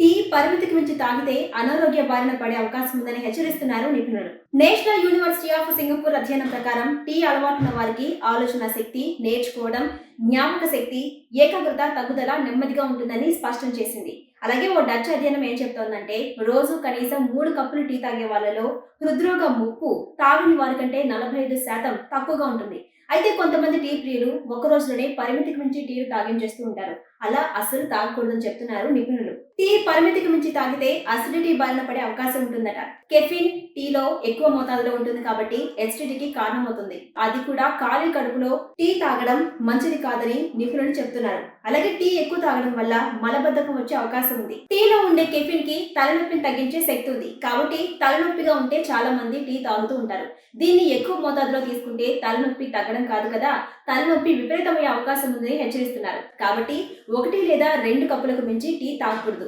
Tea పరిమితికి మించి తాగితే అనారోగ్య బారిన పడే అవకాశం ఉందని హెచ్చరిస్తున్నారు నిపుణులు. నేషనల్ యూనివర్సిటీ ఆఫ్ సింగపూర్ అధ్యయనం ప్రకారం టీ అలవాటున్న వారికి ఆలోచన శక్తి, నేర్చుకోవడం, జ్ఞాపక శక్తి, ఏకాగ్రత తగ్గుదల నెమ్మదిగా ఉంటుందని స్పష్టం చేసింది. అలాగే ఓ డచ్ అధ్యయనం ఏం చెప్తోందంటే రోజు కనీసం 3 కప్పులు టీ తాగే వాళ్ళలో హృద్రోగ ముప్పు తాగని వారి కంటే 45% తక్కువగా ఉంటుంది. అయితే కొంతమంది టీ ప్రియులు ఒక రోజులోనే పరిమితికి మించి టీ తాగించేస్తూ ఉంటారు. అలా అస్సలు తాగకూడదని చెప్తున్నారు నిపుణులు. టీ పరిమితికి మించి తాగితే అసిడిటీ బారిన పడే అవకాశం ఉంటుందట. కెఫిన్ టీలో ఎక్కువ మోతాదులో ఉంటుంది కాబట్టి ఎసిడిటీకి కారణమవుతుంది. అది కూడా ఖాళీ కడుపులో టీ తాగడం మంచిది కాదని నిపుణులు చెప్తున్నారు. అలాగే టీ ఎక్కువ తాగడం వల్ల మలబద్ధకం వచ్చే అవకాశం ఉంది. టీలో ఉండే కెఫిన్ కి తలనొప్పిని తగ్గించే శక్తి ఉంది కాబట్టి తలనొప్పిగా ఉంటే చాలా మంది టీ తాగుతూ ఉంటారు. దీన్ని ఎక్కువ మోతాదులో తీసుకుంటే తలనొప్పి తగ్గడం కాదు కదా, తలనొప్పి విపరీతమయ్యే అవకాశం ఉందని హెచ్చరిస్తున్నారు. కాబట్టి 1 లేదా 2 కప్పులకు మించి టీ తాగకూడదు.